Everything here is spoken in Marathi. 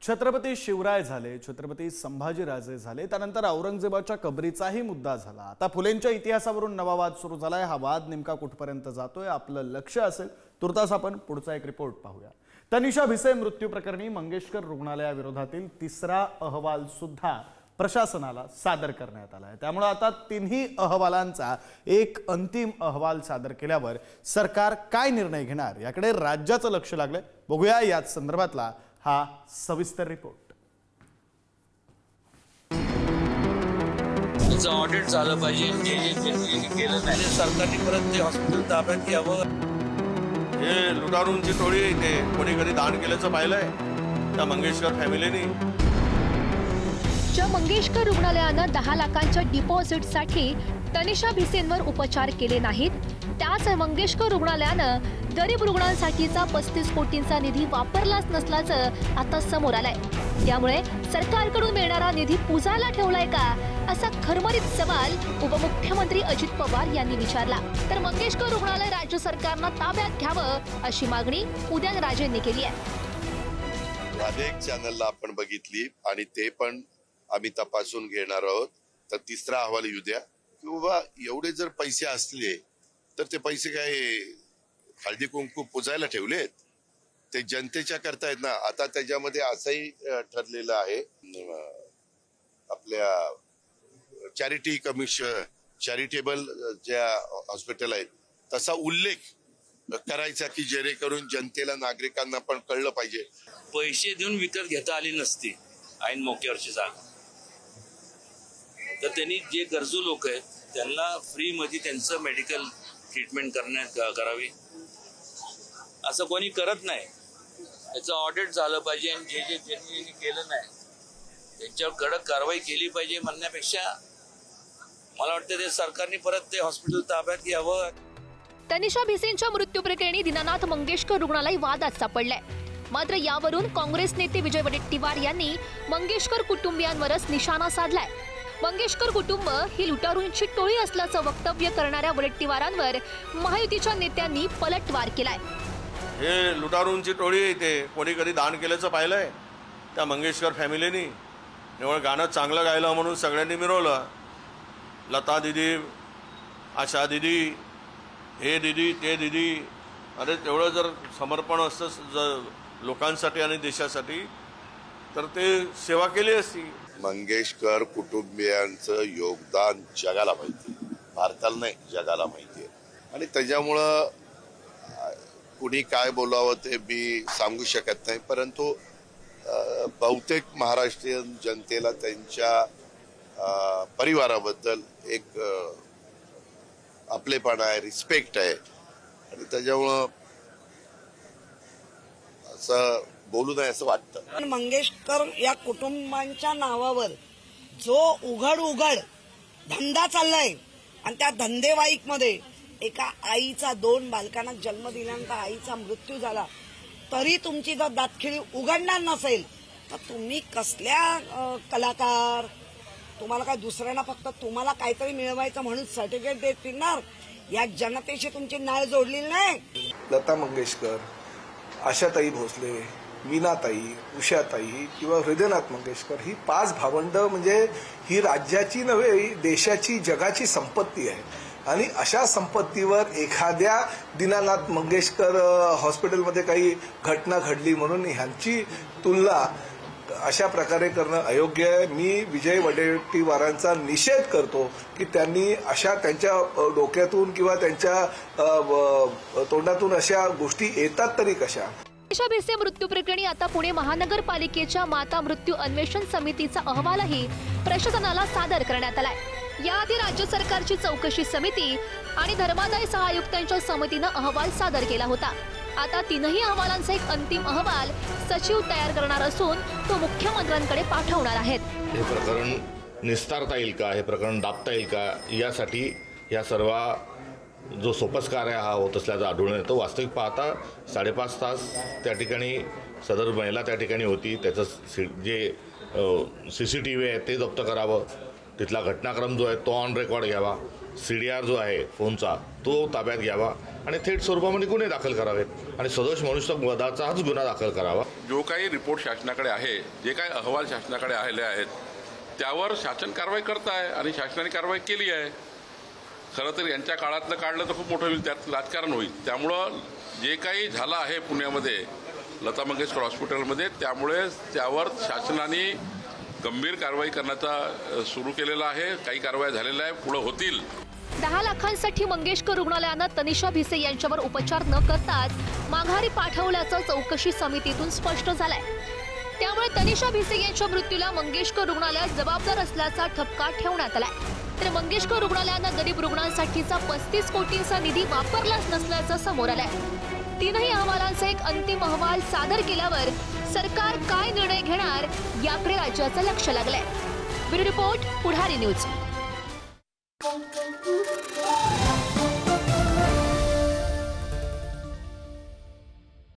छत्रपती शिवराय झाले, छत्रपती संभाजीराजे झाले, त्यानंतर औरंगजेबाच्या कबरीचाही मुद्दा झाला। आता फुलेंच्या इतिहासावरून नवा वाद सुरू झालाय। हा वाद नेमका कुठपर्यंत जातोय आपलं लक्ष असेल तुर्तास आपण पुढचा एक रिपोर्ट पाहूया। तनिषा भिसे मृत्यू प्रकरणी मंगेशकर रुग्णालयाविरोधातील तिसरा अहवाल सुद्धा प्रशासनाला सादर करण्यात आला आहे। त्यामुळे आता तिन्ही अहवालांचा एक अंतिम अहवाल सादर केल्यावर सरकार काय निर्णय घेणार याकडे राज्याचं लक्ष लागलंय। बघूया याच संदर्भातला हा सविस्तर रिपोर्ट। ऑडिट झालं पाहिजे, केलं नाही सरकारने परत ते हॉस्पिटल ताब्यात घ्यावं। हे लुटारूंची टोळी इथे कोणी कधी दान केल्याचं पाहिलंय त्या मंगेशकर फॅमिलीने। ज्या मंगेशकर रुग्णालयानं 10 लाखांच्या डिपॉझिटसाठी तनिषा भिसेंवर उपचार केले नाहीत, त्याच मंगेशकर रुग्णालयानं गरीब रुग्णांसाठीचा 35 कोटींचा निधी वापरलाच नसल्याचं आता समोर आलंय। त्यामुळे सरकारकडून मिळणारा निधी पुजायला ठेवलाय का, असा खरमरीत सवाल उपमुख्यमंत्री अजित पवार यांनी विचारला। तर मंगेशकर रुग्णालय राज्य सरकारनं ताब्यात घ्यावं अशी मागणी उदयनराजेंनी केली आहे। अनेक चॅनलला आपण बघितली आणि ते पण आम्ही तपासून घेणार आहोत। तर तिसरा अहवाल येऊ द्या की बाबा एवढे जर पैसे असले तर ते पैसे काय हळदी कुंकू पुजायला ठेवलेत, ते जनतेच्या करता आहेत ना। आता त्याच्यामध्ये असंही ठरलेलं आहे, आपल्या चॅरिटी कमिशन चॅरिटेबल ज्या हॉस्पिटल आहेत तसा उल्लेख करायचा की जेणेकरून जनतेला नागरिकांना पण कळलं पाहिजे। पैसे देऊन विकत घेता आली नसती ऐन मोक्यावरची जागा, तर त्यांनी जे गरजू लोक आहेत त्यांना फ्री मध्ये त्यांचं मेडिकल ट्रीटमेंट करावी, असं कोणी करत नाही। याचं ऑडिट झालं पाहिजे आणि जे ज्यांनी केलं नाही त्यांच्यावर कडक कारवाई केली पाहिजे म्हणण्यापेक्षा मला वाटतं ते सरकारने परत ते हॉस्पिटल ताब्यात घ्यावं। तनिषा भिसेंच्या मृत्यू प्रकरणी दीनानाथ मंगेशकर रुग्णालय वादात सापडलंय। मात्र यावरून काँग्रेस नेते विजय वडेट्टीवार यांनी मंगेशकर कुटुंबियांवरच निशाणा साधलाय। मंगेशकर कुटुंब ही लुटारूंची टोळी असल्याचं वक्तव्य करणाऱ्या वडेट्टीवारांवर महायुतीच्या नेत्यांनी पलटवार केलाय। हे लुटारूंची टोळी इथे कोणी कधी दान केल्याचं पाहिलंय त्या मंगेशकर फॅमिलीने। निवळ गाणं चांगलं गायलं म्हणून सगळ्यांनी मिरवलं। लता दीदी, आशा दीदी, हे दीदी ते दीदी, अरे तेवढं जर समर्पण असतं जर लोकांसाठी आणि देशासाठी तर ते सेवा केली असती। मंगेशकर कुटुंबियांचं योगदान जगाला माहिती, भारताला नाही जगाला माहिती आहे। आणि त्याच्यामुळं कुणी काय बोलावं ते मी सांगू शकत नाही, परंतु बहुतेक महाराष्ट्रीयन जनतेला त्यांच्या परिवाराबद्दल एक आपलेपणा आहे, रिस्पेक्ट आहे आणि त्याच्यामुळं असं बोलू नये असं वाटतं। मंगेशकर या कुटुंबांच्या नावावर जो उघड धंदा चाललाय आणि त्या धंदेवाईकमध्ये एका आईचा 2 बालकांना जन्म दिल्यानंतर आईचा मृत्यू झाला तरी तुमची जर दातखिळी उघडणार नसेल तर तुम्ही कसल्या कलाकार, तुम्हाला काय दुसऱ्यांना फक्त तुम्हाला काहीतरी मिळवायचं म्हणून सर्टिफिकेट देत फिरणार, या जनतेशी तुमची नाळ जोडलेली नाही। लता मंगेशकर, आशाताई भोसले, मीनाताई, उषाताई किंवा हृदयनाथ मंगेशकर ही 5 भावंड म्हणजे ही राज्याची नव्हे देशाची जगाची संपत्ती आहे। आणि अशा संपत्तीवर एखाद्या दीनानाथ मंगेशकर हॉस्पिटलमध्ये काही घटना घडली म्हणून ह्यांची तुलना अशा प्रकारे करणं अयोग्य आहे। मी विजय वडेट्टीवारांचा निषेध करतो की त्यांनी अशा त्यांच्या डोक्यातून किंवा त्यांच्या तोंडातून अशा गोष्टी येतात तरी कशा। तनिषा भिसे मृत्यू प्रकरणी आता पुणे महानगरपालिकेच्या माता मृत्यू अन्वेषण समितीचा अहवालही प्रशासनाला सादर करण्यात आलाय। याआधी राज्य सरकारची चौकशी समिती आणि धर्मादाय सहायुक्तांच्या समितीनं अहवाल सादर केला होता। आता तीनही अहवालांचा एक अंतिम अहवाल सचिव तयार करणार असून तो मुख्यमंत्र्यांकडे पाठवणार आहेत। हे प्रकरण निस्तारता येईल का, हे प्रकरण दाबता येईल का, यासाठी या सर्व जो सोपस्कार आहे हा होत असल्याचं आढळून येतं। वास्तविक पाहता 5.5 तास त्या ठिकाणी सदर महिला त्या ठिकाणी होती, त्याचं जे CCTV आहे ते जप्त करावं, तिथला घटनाक्रम जो आहे तो ऑन रेकॉर्ड घ्यावा CDR जो आहे फोनचा तो ताब्यात घ्यावा आणि थेट स्वरूपामध्ये गुन्हे दाखल करावेत आणि सदोष मनुष्यवधाचाच गुन्हा दाखल करावा. जो काही रिपोर्ट शासनाकडे आहे, जे काही अहवाल शासनाकडे आलेले आहेत, त्यावर शासन कारवाई करत आहे आणि शासनाने कारवाई केली आहे. खरं तर यांच्या काळातलं काढलं तर खूप मोठं होईल, त्यात राजकारण होईल. त्यामुळं जे काही झालं आहे पुण्यामध्ये लता मंगेशकर हॉस्पिटलमध्ये, त्यामुळे त्यावर शासनाने गंभीर कारवाई करण्याचा सुरू केलेला आहे. काही कारवाई झालेल्या आहे, पुढे होतील. 10 लाखांसाठी मंगेशकर रुग्णालयानं तनिषा भिसे यांच्यावर उपचार न करताच माघारी पाठवल्याचं चौकशी समितीतून स्पष्ट झालंय. त्यामुळे तनिषा भिसे यांच्या मृत्यूला मंगेशकर रुग्णालय जबाबदार असल्याचा ठपका ठेवण्यात आलाय. तर मंगेशकर रुग्णालयानं गरीब रुग्णांसाठीचा 35 कोटींचा निधी वापरलाच नसल्याचं समोर आलंय. तीनही अहवालांचा एक अंतिम अहवाल सादर केल्यावर सरकार काय निर्णय घेणार याकडे राज्याचं लक्ष लागलंय. ब्युरो रिपोर्ट, पुढारी न्यूज.